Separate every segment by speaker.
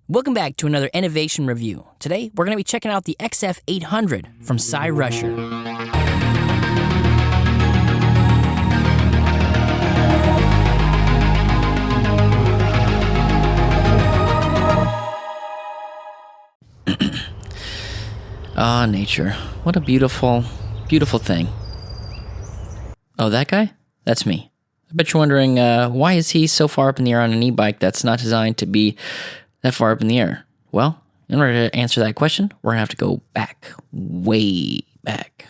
Speaker 1: Welcome back to another innovation review. Today, we're going to be checking out the XF800 from Cyrusher. Ah, nature. What a beautiful, beautiful thing. Oh, that guy? That's me. I bet you're wondering, why is he so far up in the air on an e-bike that's not designed to be that far up in the air? Well, in order to answer that question, we're going to have to go back, way back.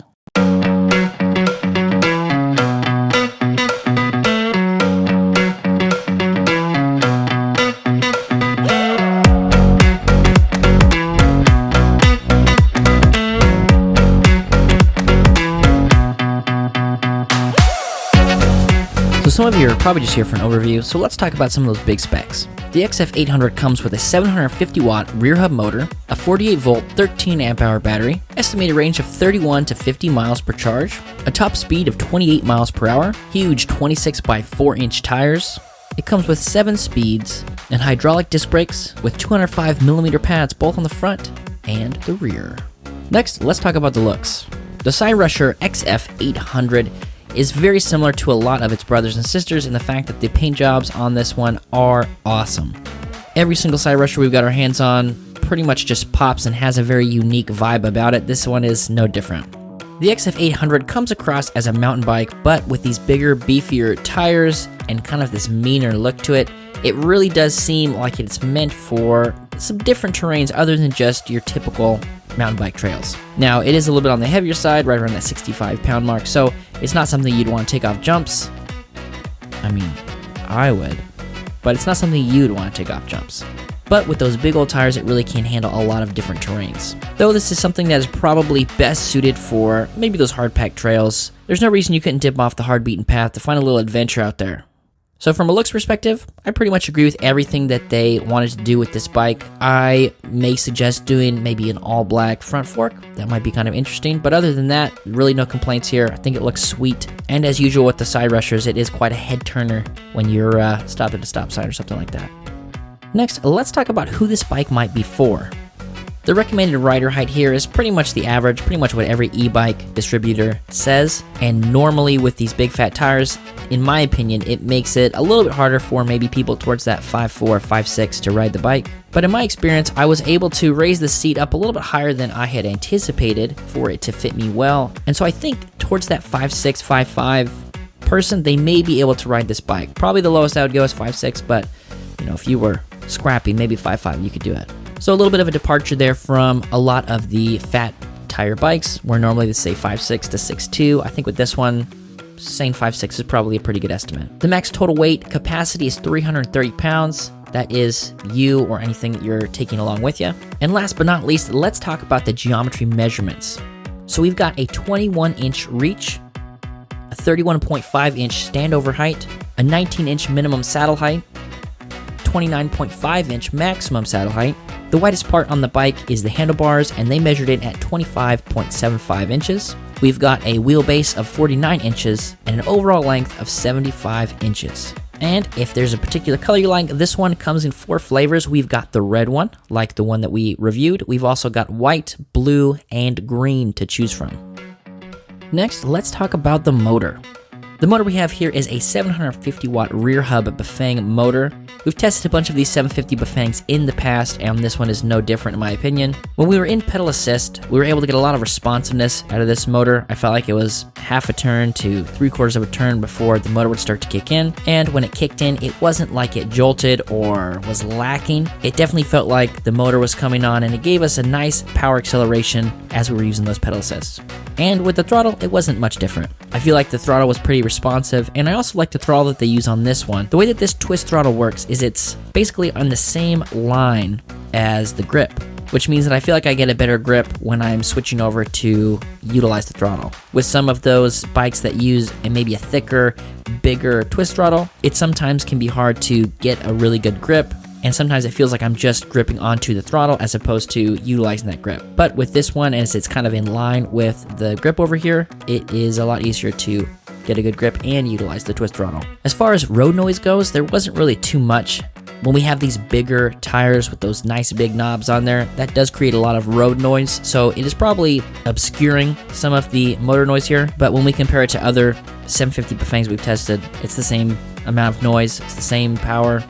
Speaker 1: So some of you are probably just here for an overview, so let's talk about some of those big specs. The XF800 comes with a 750 watt rear hub motor, a 48 volt 13 amp hour battery, estimated range of 31 to 50 miles per charge, a top speed of 28 miles per hour, huge 26 by 4 inch tires. It comes with 7 speeds and hydraulic disc brakes with 205mm pads both on the front and the rear. Next, let's talk about the looks. The Cyrusher XF800 is very similar to a lot of its brothers and sisters in the fact that the paint jobs on this one are awesome. Every single Cyrusher we've got our hands on pretty much just pops and has a very unique vibe about it. This one is no different. The XF800 comes across as a mountain bike, but with these bigger, beefier tires and kind of this meaner look to it, it really does seem like it's meant for some different terrains other than just your typical mountain bike trails. Now, it is a little bit on the heavier side, right around that 65-pound mark, so it's not something you'd want to take off jumps. I mean, I would, but it's not something you'd want to take off jumps. But with those big old tires, it really can handle a lot of different terrains. Though this is something that is probably best suited for maybe those hard-packed trails, there's no reason you couldn't dip off the hard-beaten path to find a little adventure out there. So from a looks perspective, I pretty much agree with everything that they wanted to do with this bike. I may suggest doing maybe an all-black front fork. That might be kind of interesting, but other than that, really no complaints here. I think it looks sweet. And as usual with the Cyrushers, it is quite a head-turner when you're stopped at a stop sign or something like that. Next, let's talk about who this bike might be for. The recommended rider height here is pretty much the average, pretty much what every e-bike distributor says. And normally with these big fat tires, in my opinion, it makes it a little bit harder for maybe people towards that 5'4", 5'6" to ride the bike. But in my experience, I was able to raise the seat up a little bit higher than I had anticipated for it to fit me well. And so I think towards that 5'6", 5'5" person, they may be able to ride this bike. Probably the lowest I would go is 5'6", but you know, if you were scrappy, maybe 5'5", you could do it. So a little bit of a departure there from a lot of the fat tire bikes, where normally they say 5'6" to 6'2". I think with this one, saying 5'6" is probably a pretty good estimate. The max total weight capacity is 330 pounds. That is you or anything that you're taking along with you. And last but not least, let's talk about the geometry measurements. So we've got a 21-inch reach, a 31.5-inch standover height, a 19-inch minimum saddle height, 29.5-inch maximum saddle height. The widest part on the bike is the handlebars, and they measured it at 25.75 inches. We've got a wheelbase of 49 inches and an overall length of 75 inches. And if there's a particular color you like, this one comes in 4 flavors. We've got the red one, like the one that we reviewed. We've also got white, blue, and green to choose from. Next, let's talk about the motor. The motor we have here is a 750 watt rear hub Bafang motor. We've tested a bunch of these 750 Bafangs in the past, and this one is no different in my opinion. When we were in pedal assist, we were able to get a lot of responsiveness out of this motor. I felt like it was half a turn to 3/4 of a turn before the motor would start to kick in. And when it kicked in, it wasn't like it jolted or was lacking. It definitely felt like the motor was coming on, and it gave us a nice power acceleration as we were using those pedal assists. And with the throttle, it wasn't much different. I feel like the throttle was pretty responsive, and I also like the throttle that they use on this one. The way that this twist throttle works is it's basically on the same line as the grip, which means that I feel like I get a better grip when I'm switching over to utilize the throttle. With some of those bikes that use maybe a thicker, bigger twist throttle, it sometimes can be hard to get a really good grip, and sometimes it feels like I'm just gripping onto the throttle as opposed to utilizing that grip. But with this one, as it's kind of in line with the grip over here, it is a lot easier to get a good grip and utilize the twist throttle. As far as road noise goes, there wasn't really too much When we have these bigger tires with those nice big knobs on there, that does create a lot of road noise, so it is probably obscuring some of the motor noise here, but when we compare it to other 750 Bafangs we've tested, it's the same amount of noise, it's the same power.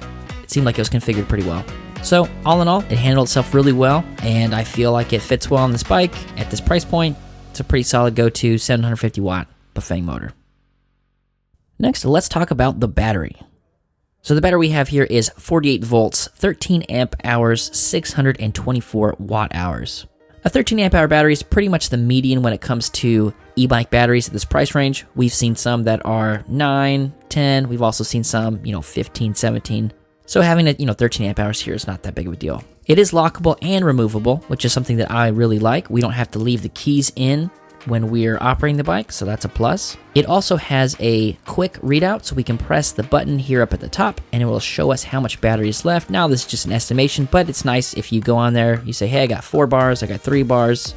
Speaker 1: It seemed like it was configured pretty well. So all in all, it handled itself really well, and I feel like it fits well on this bike. At this price point, it's a pretty solid go-to 750 watt Bafang motor. Next, let's talk about the battery. So the battery we have here is 48 volts, 13 amp hours, 624 watt hours. A 13 amp hour battery is pretty much the median when it comes to e-bike batteries at this price range. We've seen some that are 9, 10. We've also seen some, 15, 17. So having a, 13 amp hours here is not that big of a deal. It is lockable and removable, which is something that I really like. We don't have to leave the keys in when we're operating the bike, so that's a plus. It also has a quick readout, so we can press the button here up at the top, and it will show us how much battery is left. Now, this is just an estimation, but it's nice if you go on there, you say, hey, I got 4 bars, I got 3 bars,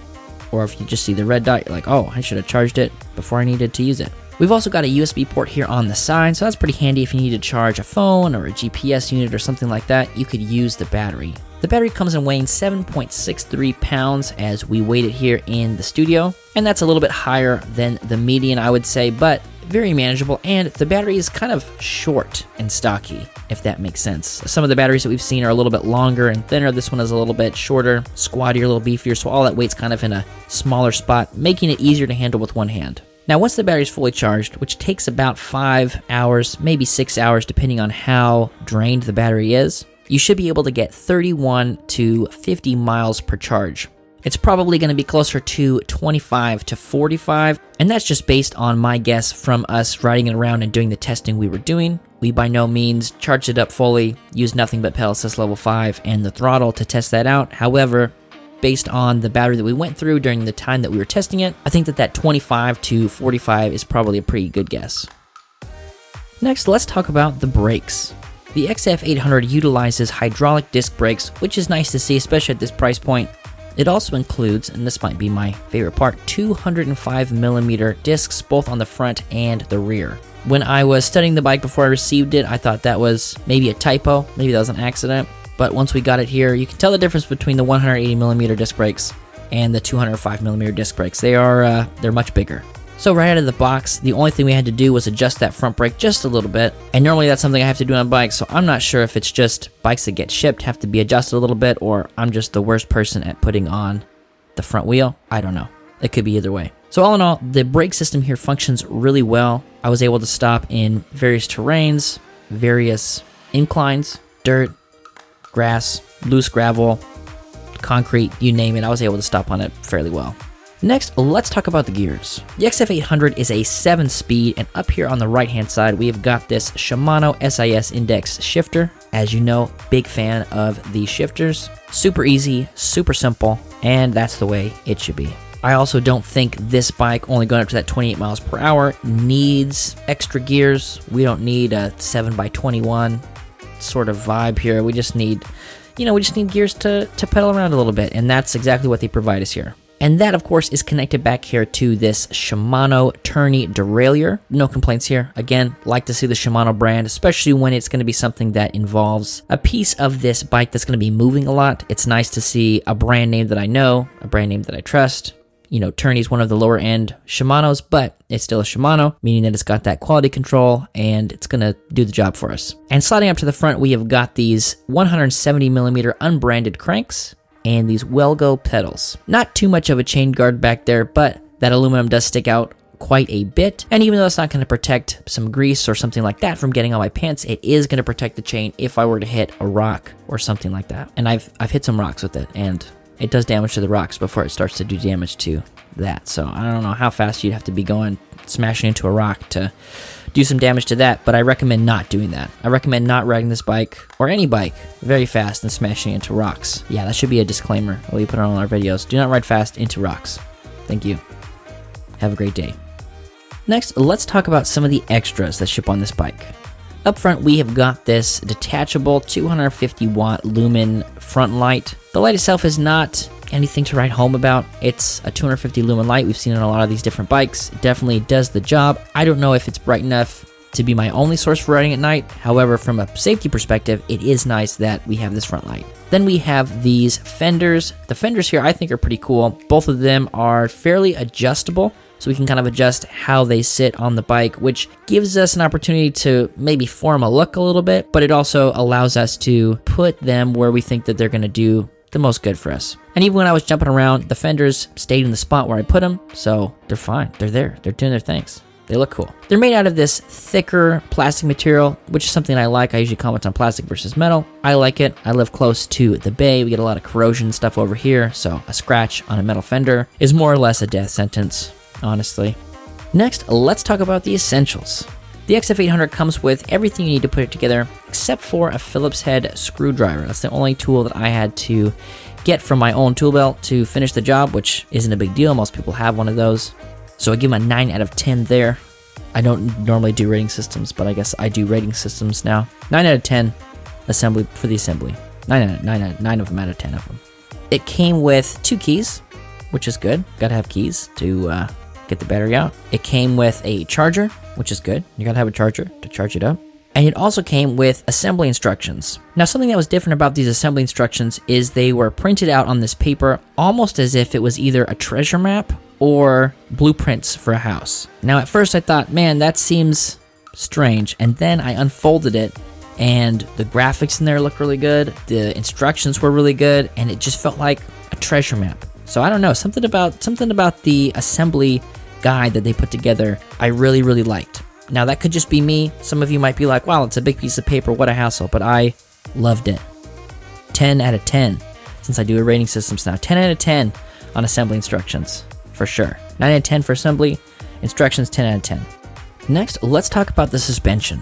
Speaker 1: or if you just see the red dot, you're like, oh, I should have charged it before I needed to use it. We've also got a USB port here on the side, so that's pretty handy if you need to charge a phone or a GPS unit or something like that. You could use the battery. The battery comes in weighing 7.63 pounds as we weighed it here in the studio, and that's a little bit higher than the median, I would say, but very manageable, and the battery is kind of short and stocky, if that makes sense. Some of the batteries that we've seen are a little bit longer and thinner. This one is a little bit shorter, squattier, a little beefier, so all that weight's kind of in a smaller spot, making it easier to handle with one hand. Now, once the battery is fully charged, which takes about 5 hours, maybe 6 hours, depending on how drained the battery is, you should be able to get 31 to 50 miles per charge. It's probably going to be closer to 25 to 45, and that's just based on my guess from us riding it around and doing the testing we were doing. We by no means charged it up fully, used nothing but pedal assist level 5 and the throttle to test that out. However, based on the battery that we went through during the time that we were testing it, I think that 25 to 45 is probably a pretty good guess. Next, let's talk about the brakes. The XF800 utilizes hydraulic disc brakes, which is nice to see, especially at this price point. It also includes, and this might be my favorite part, 205mm discs both on the front and the rear. When I was studying the bike before I received it, I thought that was maybe a typo, maybe that was an accident. But once we got it here, you can tell the difference between the 180mm disc brakes and the 205mm disc brakes. They're much bigger. So right out of the box, the only thing we had to do was adjust that front brake just a little bit. And normally that's something I have to do on bikes, so I'm not sure if it's just bikes that get shipped have to be adjusted a little bit, or I'm just the worst person at putting on the front wheel. I don't know. It could be either way. So all in all, the brake system here functions really well. I was able to stop in various terrains, various inclines, dirt, grass, loose gravel, concrete, you name it. I was able to stop on it fairly well. Next, let's talk about the gears. The XF800 is a 7-speed, and up here on the right-hand side, we have got this Shimano SIS Index shifter. As you know, big fan of these shifters. Super easy, super simple, and that's the way it should be. I also don't think this bike, only going up to that 28 miles per hour, needs extra gears. We don't need a 7x21 sort of vibe here. We just need, gears to pedal around a little bit, and that's exactly what they provide us here. And that, of course, is connected back here to this Shimano tourney derailleur. No complaints here. Again, like to see the Shimano brand, especially when it's going to be something that involves a piece of this bike that's going to be moving a lot. It's nice to see a brand name that I know, a brand name that I trust. Tourney is one of the lower end Shimanos, but it's still a Shimano, meaning that it's got that quality control and it's going to do the job for us. And sliding up to the front, we have got these 170mm unbranded cranks and these Wellgo pedals. Not too much of a chain guard back there, but that aluminum does stick out quite a bit. And even though it's not going to protect some grease or something like that from getting on my pants, it is going to protect the chain if I were to hit a rock or something like that. And I've hit some rocks with it, and it does damage to the rocks before it starts to do damage to that. So I don't know how fast you'd have to be going, smashing into a rock to do some damage to that, but I recommend not doing that. I recommend not riding this bike, or any bike, very fast and smashing into rocks. Yeah, that should be a disclaimer we put on all our videos. Do not ride fast into rocks. Thank you. Have a great day. Next, let's talk about some of the extras that ship on this bike. Up front, we have got this detachable 250 watt lumen front light. The light itself is not anything to write home about. It's a 250 lumen light. We've seen it on a lot of these different bikes. It definitely does the job. I don't know if it's bright enough to be my only source for riding at night. However, from a safety perspective, it is nice that we have this front light. Then we have these fenders. The fenders here I think are pretty cool. Both of them are fairly adjustable, so we can kind of adjust how they sit on the bike, which gives us an opportunity to maybe form a look a little bit, but it also allows us to put them where we think that they're going to do the most good for us. And even when I was jumping around, the fenders stayed in the spot where I put them, so they're fine. They're there. They're doing their things. They look cool. They're made out of this thicker plastic material, which is something I like. I usually comment on plastic versus metal. I like it. I live close to the bay. We get a lot of corrosion stuff over here, so a scratch on a metal fender is more or less a death sentence, honestly. Next, let's talk about the essentials. The XF800 comes with everything you need to put it together, except for a Phillips head screwdriver. That's the only tool that I had to get from my own tool belt to finish the job, which isn't a big deal. Most people have one of those. So I give them a 9 out of 10 there. I don't normally do rating systems, but I guess I do rating systems now. 9 out of 10 assembly for the assembly. 9 of them out of 10 of them. It came with 2 keys, which is good. Gotta have keys to get the battery out. It came with a charger, which is good. You gotta have a charger to charge it up. And it also came with assembly instructions. Now, something that was different about these assembly instructions is they were printed out on this paper almost as if it was either a treasure map or blueprints for a house. Now, at first I thought, man, that seems strange. And then I unfolded it, and the graphics in there look really good. The instructions were really good, and it just felt like a treasure map. So I don't know, something about the assembly guide that they put together I really, really liked. Now, that could just be me. Some of you might be like, wow, it's a big piece of paper, what a hassle. But I loved it. 10 out of 10, since I do a rating systems now. 10 out of 10 on assembly instructions, for sure. 9 out of 10 for assembly, instructions 10 out of 10. Next, let's talk about the suspension.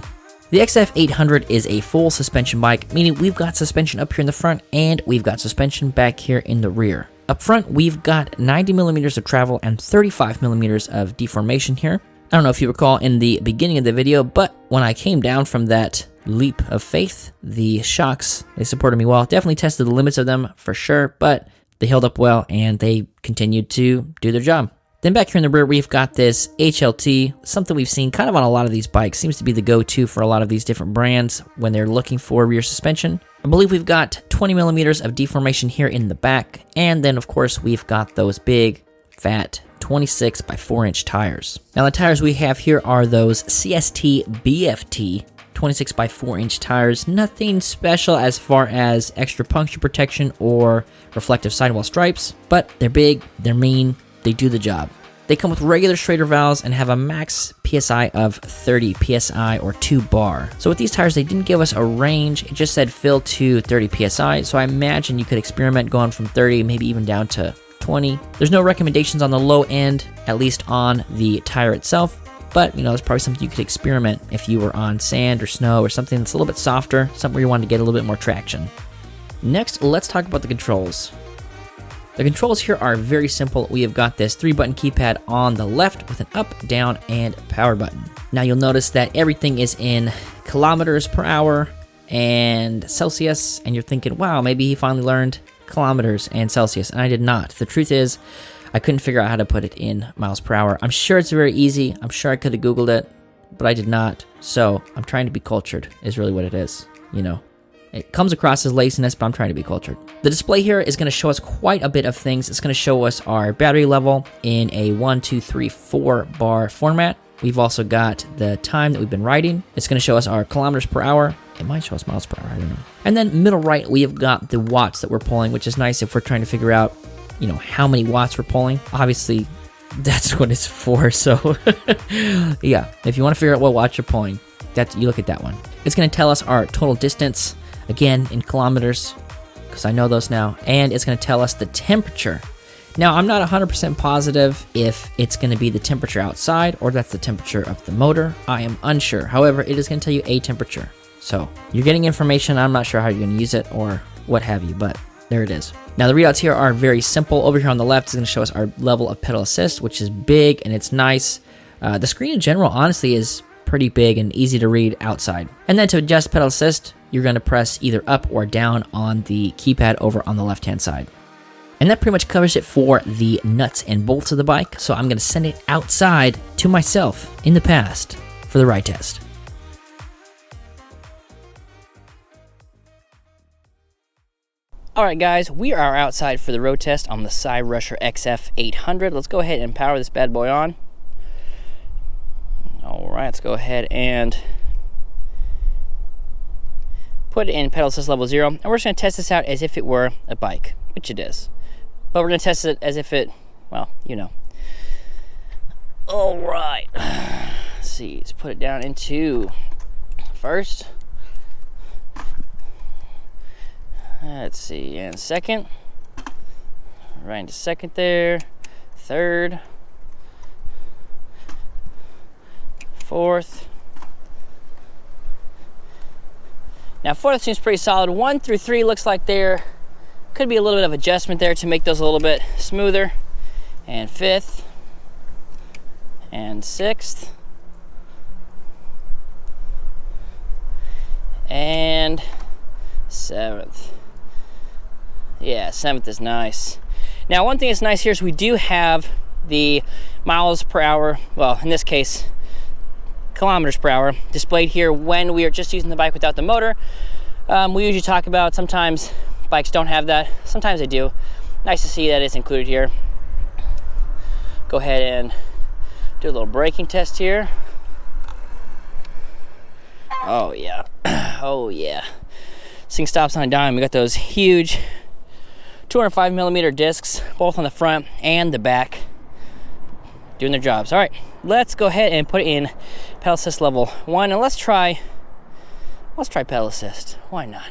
Speaker 1: The XF800 is a full suspension bike, meaning we've got suspension up here in the front and we've got suspension back here in the rear. Up front, we've got 90 millimeters of travel and 35 millimeters of deformation here. I don't know if you recall in the beginning of the video, but when I came down from that leap of faith, the shocks, they supported me well. Definitely tested the limits of them for sure, but they held up well and they continued to do their job. Then back here in the rear, we've got this HLT, something we've seen kind of on a lot of these bikes. Seems to be the go-to for a lot of these different brands when they're looking for rear suspension. I believe we've got 20 millimeters of deformation here in the back, and then of course we've got those big, fat 26 by 4 inch tires. Now the tires we have here are those CST BFT 26 by 4 inch tires. Nothing special as far as extra puncture protection or reflective sidewall stripes, but they're big, they're mean, they do the job. They come with regular Schrader valves and have a max PSI of 30 PSI or 2 bar. So with these tires, they didn't give us a range. It just said fill to 30 PSI. So I imagine you could experiment going from 30, maybe even down to 20. There's no recommendations on the low end, at least on the tire itself. But, you know, there's probably something you could experiment if you were on sand or snow or something that's a little bit softer, something where you want to get a little bit more traction. Next, let's talk about the controls. The controls here are very simple. We have got this 3-button keypad on the left with an up, down, and power button. Now you'll notice that everything is in kilometers per hour and Celsius, and you're thinking, wow, maybe he finally learned kilometers and Celsius, and I did not. The truth is, I couldn't figure out how to put it in miles per hour. I'm sure it's very easy. I'm sure I could have Googled it, but I did not. So I'm trying to be cultured is really what it is, you know. It comes across as laziness, but I'm trying to be cultured. The display here is going to show us quite a bit of things. It's going to show us our battery level in a 1, 2, 3, 4 bar format. We've also got the time that we've been riding. It's going to show us our kilometers per hour. It might show us miles per hour, I don't know. And then middle right, we have got the watts that we're pulling, which is nice if we're trying to figure out, you know, how many watts we're pulling. Obviously, that's what it's for. So yeah, if you want to figure out what watts you're pulling, you look at that one. It's going to tell us our total distance, again, in kilometers, because I know those now. And it's going to tell us the temperature. Now, I'm not 100% positive if it's going to be the temperature outside or that's the temperature of the motor. I am unsure. However, it is going to tell you a temperature. So you're getting information. I'm not sure how you're going to use it or what have you, but there it is. Now, the readouts here are very simple. Over here on the left is going to show us our level of pedal assist, which is big and it's nice. The screen in general, honestly, is pretty big and easy to read outside. And then to adjust pedal assist, you're going to press either up or down on the keypad over on the left-hand side. And that pretty much covers it for the nuts and bolts of the bike. So I'm going to send it outside to myself in the past for the ride test. Alright guys, we are outside for the road test on the Cyrusher XF800. Let's go ahead and power this bad boy on. Alright, let's go ahead and put it in pedal assist level 0. And we're just going to test this out as if it were a bike, which it is. But we're going to test it as if it, well, you know. Alright, let's see, let's put it down into first. Let's see, and second. Right into second there. Third. Fourth. Now fourth seems pretty solid. 1 through 3 looks like there could be a little bit of adjustment there to make those a little bit smoother. And fifth. And sixth. And seventh. Yeah, 7th is nice. Now, one thing that's nice here is we do have the miles per hour, well, in this case, kilometers per hour, displayed here when we are just using the bike without the motor. We usually talk about sometimes bikes don't have that, sometimes they do. Nice to see that it's included here. Go ahead and do a little braking test here. Oh, yeah. Oh, yeah. This thing stops on a dime. We got those huge 205 millimeter discs, both on the front and the back, doing their jobs. All right, let's go ahead and put it in pedal assist level 1, and let's try pedal assist. Why not?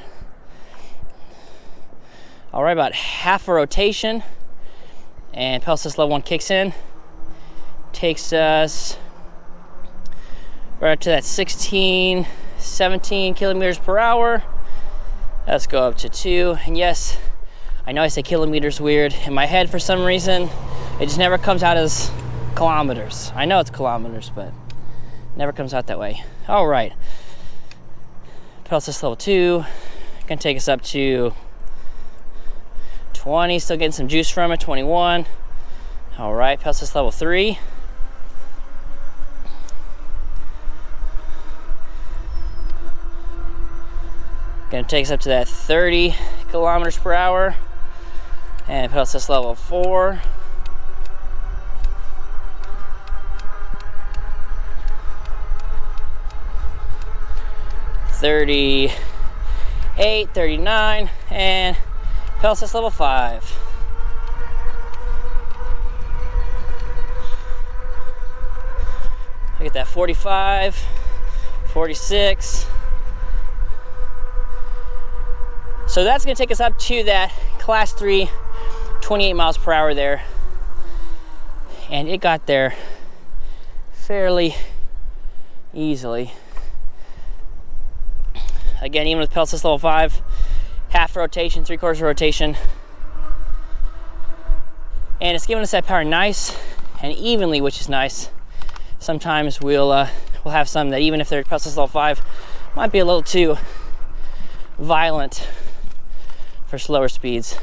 Speaker 1: All right, about half a rotation, and pedal assist level 1 kicks in. Takes us right up to that 16, 17 kilometers per hour. Let's go up to 2, and yes, I know I say kilometers weird. In my head, for some reason, it just never comes out as kilometers. I know it's kilometers, but it never comes out that way. All right. Pedal assist level 2. Gonna take us up to 20. Still getting some juice from it. 21. All right. Pedal assist level 3. Gonna take us up to that 30 kilometers per hour. And pedal assist level 4. $38, $39, and pedal assist level 5. Look at that, 45, 46. So that's gonna take us up to that class 3, 28 miles per hour there. And it got there fairly easily. Again, even with pedal assist level 5, half rotation, 3/4 rotation. And it's giving us that power nice and evenly, which is nice. Sometimes we'll have some that even if they're pedal assist level 5, might be a little too violent for slower speeds.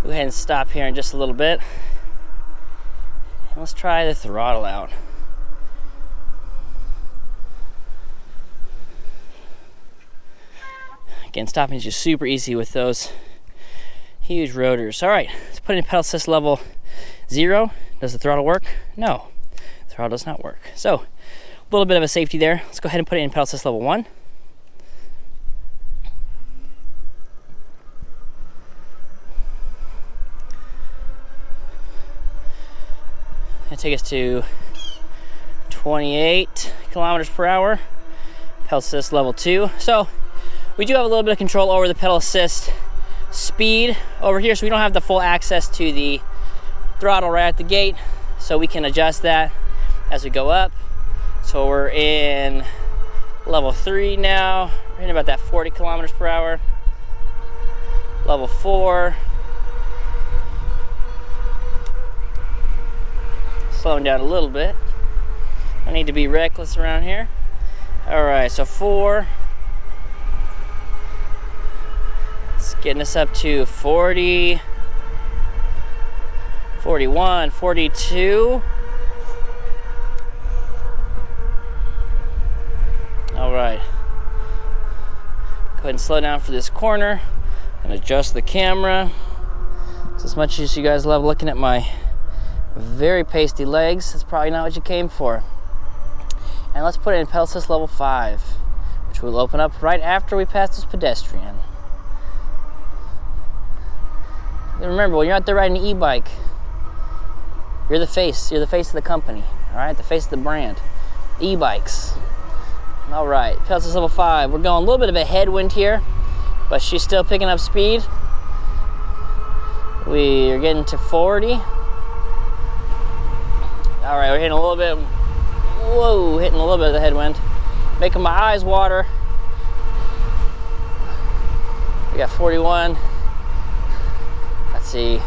Speaker 1: Go ahead and stop here in just a little bit. And let's try the throttle out. Again, stopping is just super easy with those huge rotors. All right, let's put in pedal assist level 0. Does the throttle work? No, the throttle does not work. So, a little bit of a safety there. Let's go ahead and put it in pedal assist level 1. And take us to 28 kilometers per hour. Pedal assist level 2. So, we do have a little bit of control over the pedal assist speed over here, so we don't have the full access to the throttle right at the gate, so we can adjust that as we go up. So we're in level 3 now. We're hitting about that 40 kilometers per hour. Level 4. Slowing down a little bit. I need to be reckless around here. All right, so 4. It's getting us up to 40, 41, 42. All right. Go ahead and slow down for this corner and adjust the camera. So as much as you guys love looking at my very pasty legs, that's probably not what you came for. And let's put it in pedal assist level 5, which will open up right after we pass this pedestrian. And remember, when you're out there riding an e-bike, you're the face of the company, all right? The face of the brand. E-bikes. All right, pedal assist level 5. We're going a little bit of a headwind here, but she's still picking up speed. We are getting to 40. All right, we're hitting a little bit, whoa, hitting a little bit of the headwind. Making my eyes water. We got 41. Let's see.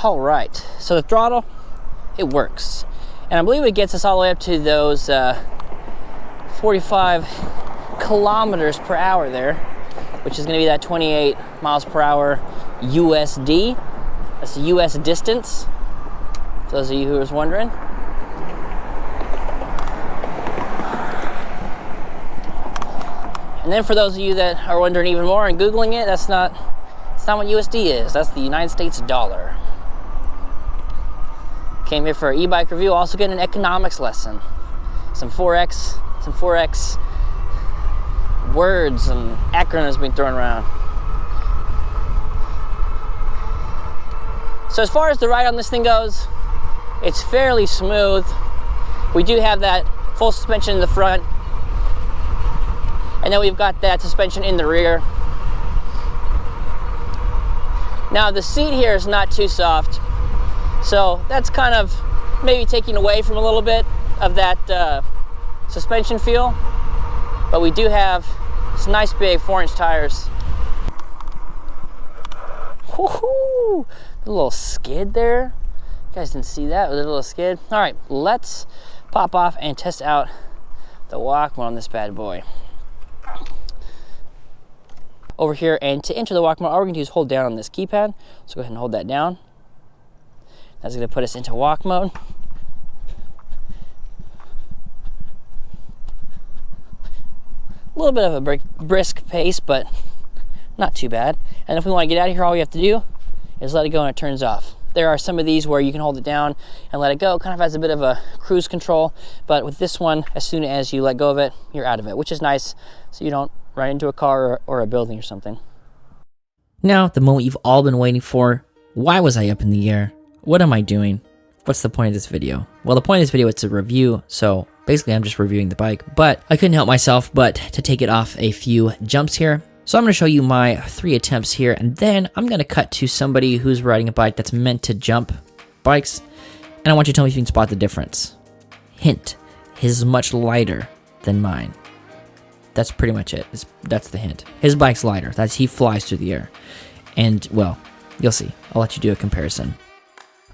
Speaker 1: All right, so the throttle, it works. And I believe it gets us all the way up to those 45 kilometers per hour there, which is gonna be that 28 miles per hour USD. That's the US distance, for those of you who was wondering. And then for those of you that are wondering even more and Googling it, that's not what USD is. That's the United States dollar. Came here for an e-bike review, also getting an economics lesson. Some Forex words and acronyms being thrown around. So as far as the ride on this thing goes, it's fairly smooth. We do have that full suspension in the front, and then we've got that suspension in the rear. Now the seat here is not too soft, so that's kind of maybe taking away from a little bit of that suspension feel. But we do have some nice big 4-inch tires. Woohoo! A little skid there. You guys didn't see that with a little skid. All right, let's pop off and test out the Walkman on this bad boy. Over here, and to enter the Walkman, all we're going to do is hold down on this keypad. So go ahead and hold that down. That's going to put us into walk mode. A little bit of a brisk pace, but not too bad. And if we want to get out of here, all we have to do is let it go and it turns off. There are some of these where you can hold it down and let it go. It kind of has a bit of a cruise control, but with this one, as soon as you let go of it, you're out of it, which is nice, so you don't run into a car or a building or something. Now, the moment you've all been waiting for. Why was I up in the air? What am I doing? What's the point of this video? Well, the point of this video is a review, so basically I'm just reviewing the bike, but I couldn't help myself but to take it off a few jumps here. So I'm going to show you my 3 attempts here, and then I'm going to cut to somebody who's riding a bike that's meant to jump bikes, and I want you to tell me if you can spot the difference. Hint, his is much lighter than mine. That's pretty much it. That's the hint. His bike's lighter. He flies through the air. And, well, you'll see. I'll let you do a comparison.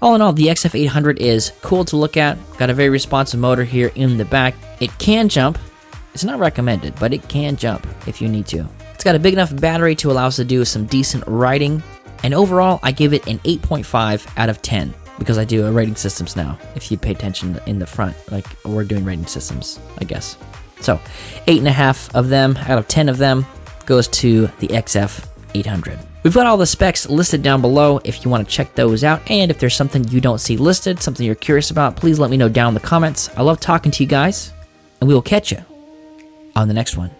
Speaker 1: All in all, the XF800 is cool to look at. Got a very responsive motor here in the back. It can jump. It's not recommended, but it can jump if you need to. It's got a big enough battery to allow us to do some decent riding. And overall, I give it an 8.5 out of 10 because I do rating systems now. If you pay attention in the front, like we're doing rating systems, I guess. So 8.5 of them out of 10 of them goes to the XF800. We've got all the specs listed down below if you want to check those out, and if there's something you don't see listed, something you're curious about, please let me know down in the comments. I love talking to you guys, and we will catch you on the next one.